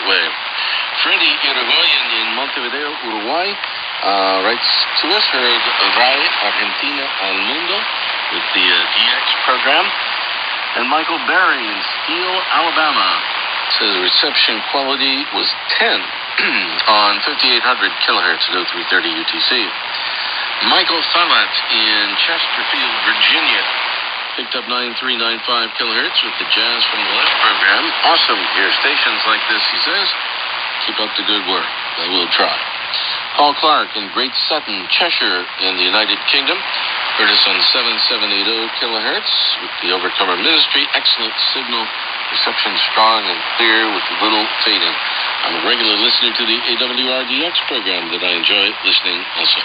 shortwave. Freddy Irigoyen in Montevideo, Uruguay, writes to us, heard Wrmi Argentina al Mundo with the DX program. And Michael Berry in Steele, Alabama, says reception quality was 10 on 5800 kilohertz at 0330 UTC. Michael Salat in Chesterfield, Virginia, picked up 9395 kilohertz with the Jazz from the Left program. Awesome to hear stations like this, he says. Keep up the good work. I will try. Paul Clark in Great Sutton, Cheshire in the United Kingdom, heard us on 7780 kilohertz with the Overcomer Ministry. Excellent signal. Reception strong and clear with little fading. I'm a regular listener to the AWRDX program that I enjoy listening also.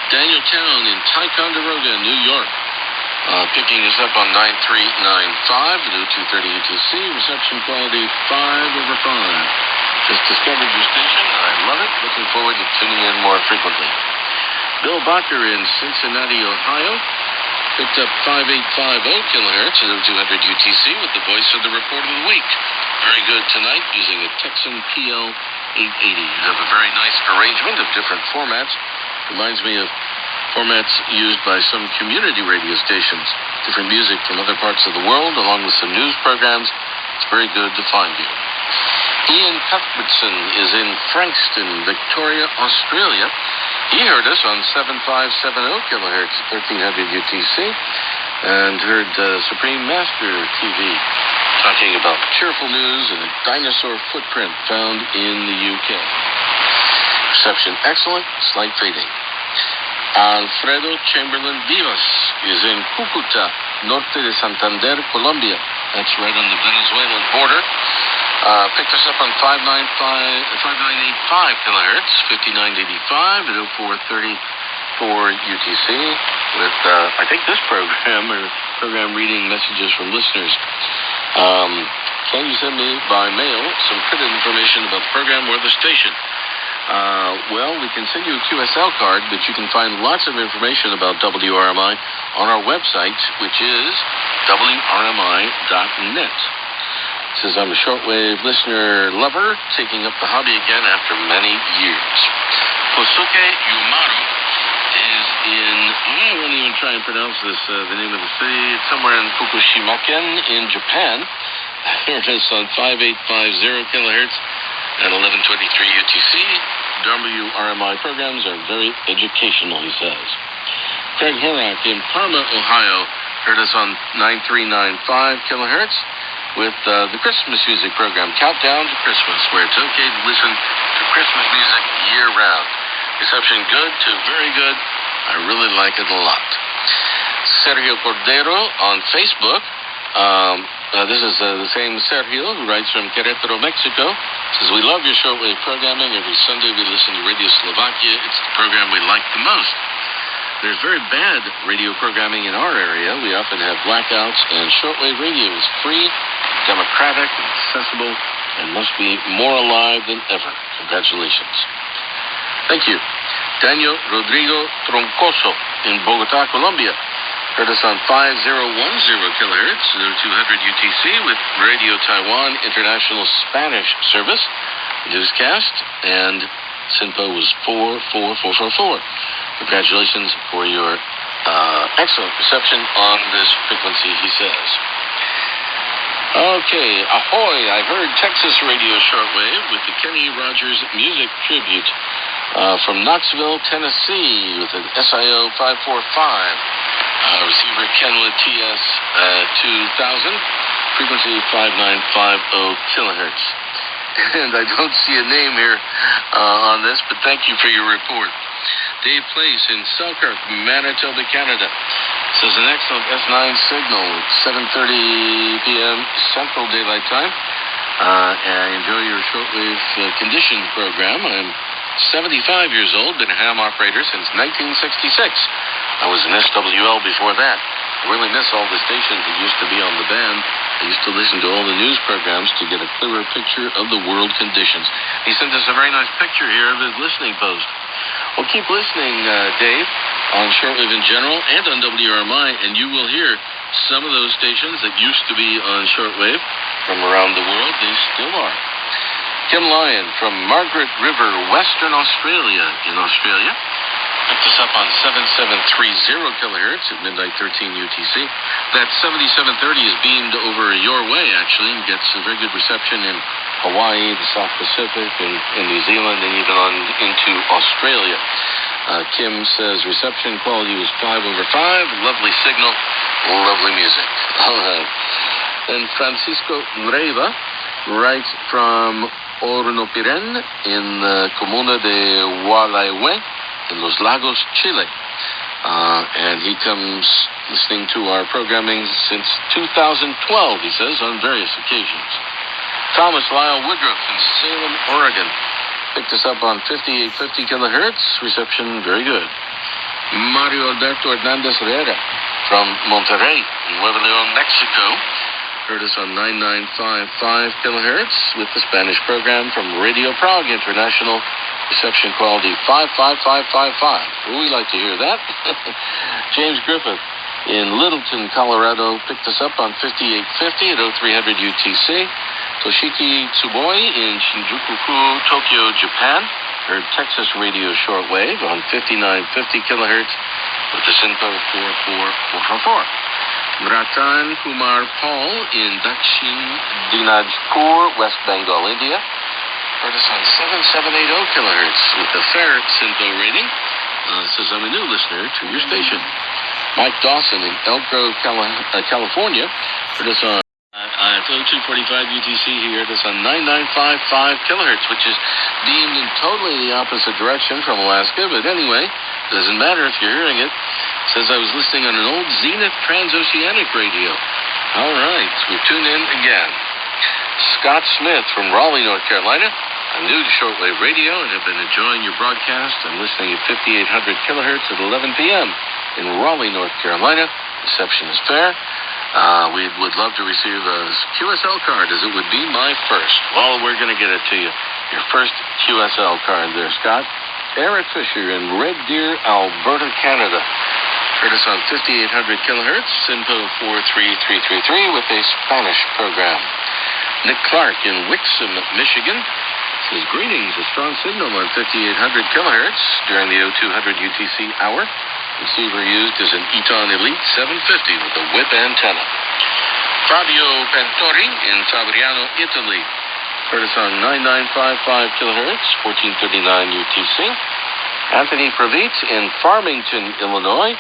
Daniel Town in Ticonderoga, New York, picking us up on 9395 at 0230 UTC. Reception quality 5/5. Just discovered your station. I love it. Looking forward to tuning in more frequently. Bill Bacher in Cincinnati, Ohio, picked up 5850 kilohertz at 0200 UTC with the voice of the report of the week. Very good tonight using a Texan PL 880. You have a very nice arrangement of different formats. Reminds me of formats used by some community radio stations. Different music from other parts of the world, along with some news programs. It's very good to find you. Ian Cuthbertson is in Frankston, Victoria, Australia. He heard us on 7570 kilohertz at 1300 UTC and heard Supreme Master TV talking about cheerful news and a dinosaur footprint found in the UK. Reception excellent, slight fading. Alfredo Chamberlain Vivas is in Cúcuta, norte de Santander, Colombia. That's right on the Venezuelan border. Picked us up on 5985 kilohertz, 5985 at 0434 UTC with, I think, this program, or program reading messages from listeners. Can you send me by mail some printed information about the program or the station? Well, we can send you a QSL card, but you can find lots of information about WRMI on our website, which is WRMI.net. Says, I'm a shortwave listener lover, taking up the hobby again after many years. Kosuke Yumaru is in, I won't even try and pronounce this, the name of the city. It's somewhere in Fukushimaken in Japan. Heard us on 5850 kilohertz at 1123 UTC. WRMI programs are very educational, he says. Craig Horak in Parma, Ohio, heard us on 9395 kilohertz. With the Christmas music program, Countdown to Christmas, where it's okay to listen to Christmas music year-round. Reception good to very good. I really like it a lot. Sergio Cordero on Facebook. This is the same Sergio who writes from Querétaro, Mexico. Says, we love your shortwave programming. Every Sunday we listen to Radio Slovakia. It's the program we like the most. There's very bad radio programming in our area. We often have blackouts, and shortwave radio is free, democratic, accessible, and must be more alive than ever. Congratulations. Thank you. Daniel Rodrigo Troncoso in Bogota, Colombia. Heard us on 5010 kilohertz, 0200 UTC with Radio Taiwan International Spanish Service, newscast, and SINPO was 44444. Congratulations for your excellent reception on this frequency, he says. Okay, ahoy, I heard Texas radio shortwave with the Kenny Rogers Music Tribute from Knoxville, Tennessee with an SIO 545. Receiver Kenwood TS 2000, frequency 5950 kilohertz. And I don't see a name here on this, but thank you for your report. Dave Place in Selkirk, Manitoba, Canada, says an excellent S9 signal at 7:30 p.m. Central Daylight Time. I enjoy your shortwave condition program. I'm 75 years old, been a ham operator since 1966. I was an SWL before that. I really miss all the stations that used to be on the band. I used to listen to all the news programs to get a clearer picture of the world conditions. He sent us a very nice picture here of his listening post. Well, keep listening, Dave, on shortwave in general and on WRMI, and you will hear some of those stations that used to be on shortwave from around the world. They still are. Kim Lyon from Margaret River, Western Australia, in Australia. Picked us up on 7730 kilohertz at midnight 13 UTC. That 7730 is beamed over your way, actually, and gets a very good reception in Hawaii, the South Pacific, and in New Zealand, and even on into Australia. Kim says reception quality was 5/5. Lovely signal, lovely music. All right. And Francisco Reyva writes from Hornopiren in the Comuna de Gualeguay in Los Lagos, Chile. And he comes listening to our programming since 2012, he says, on various occasions. Thomas Lyle Woodruff in Salem, Oregon. Picked us up on 5850 kilohertz. Reception very good. Mario Alberto Hernandez Herrera from Monterrey in Nuevo León, Mexico. Heard us on 9955 kilohertz with the Spanish program from Radio Prague International. Reception quality 55555. We like to hear that. James Griffith in Littleton, Colorado, picked us up on 5850 at 0300 UTC. Toshiki Tsuboi in Shinjuku, Tokyo, Japan. Heard Texas Radio Shortwave on 5950 kilohertz with the SINPO 44444. Ratan Kumar Paul in Dakshin Dinajpur, West Bengal, India. Heard us on 7780 kilohertz with the fair SINPO rating. Says I'm a new listener to your station. Mike Dawson in Elk Grove, California. Heard us on 0245 UTC. He heard us on 9955 kilohertz, which is beamed in totally the opposite direction from Alaska. But anyway, doesn't matter if you're hearing it. Says I was listening on an old Zenith transoceanic radio. All right, we tune in again. Scott Smith from Raleigh, North Carolina. I'm new to shortwave radio and have been enjoying your broadcast. I'm listening at 5800 kilohertz at 11 p.m. in Raleigh, North Carolina. Reception is fair. We would love to receive a QSL card, as it would be my first. Well, we're going to get it to you. Your first QSL card there, Scott. Eric Fisher in Red Deer, Alberta, Canada. Heard us on 5800 kilohertz, SINPO 43333 with a Spanish program. Nick Clark in Wixom, Michigan. Says greetings, a strong signal on 5800 kilohertz during the 0200 UTC hour. Receiver used is an Eton Elite 750 with a whip antenna. Fabio Pantori in Fabriano, Italy. Heard us on 9955 kilohertz, 1439 UTC. Anthony Pravitz in Farmington, Illinois.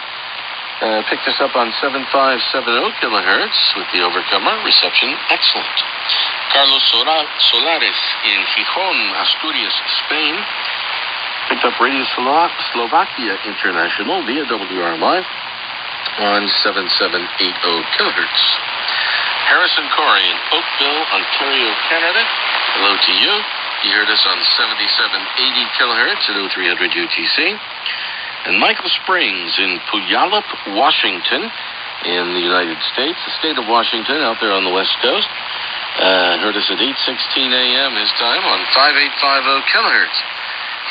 Picked us up on 7570 kilohertz with the Overcomer. Reception excellent. Carlos Solares in Gijón, Asturias, Spain. Picked up Radio Slovakia International via WRMI on 7780 kilohertz. Harrison Corey in Oakville, Ontario, Canada. Hello to you. You heard us on 7780 kilohertz at 0300 UTC. And Michael Springs in Puyallup, Washington, in the United States, the state of Washington, out there on the West Coast. Heard us at 8:16 a.m. his time on 5850 kilohertz.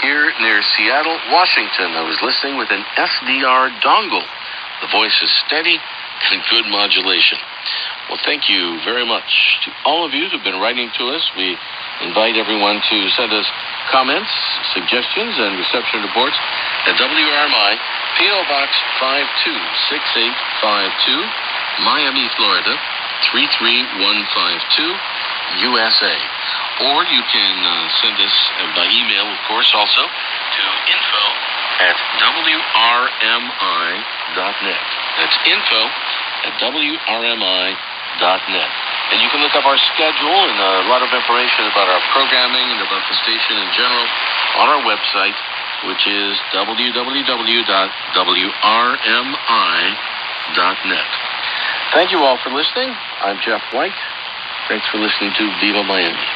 Here near Seattle, Washington, I was listening with an SDR dongle. The voice is steady and good modulation. Well, thank you very much to all of you who've been writing to us. We invite everyone to send us comments, suggestions, and reception reports at WRMI, P.O. Box 526852, Miami, Florida, 33152, USA. Or you can send us by email, of course, also to info@wrmi.net. That's info@wrmi.net. And you can look up our schedule and a lot of information about our programming and about the station in general on our website, which is www.wrmi.net. Thank you all for listening. I'm Jeff White. Thanks for listening to Viva Miami.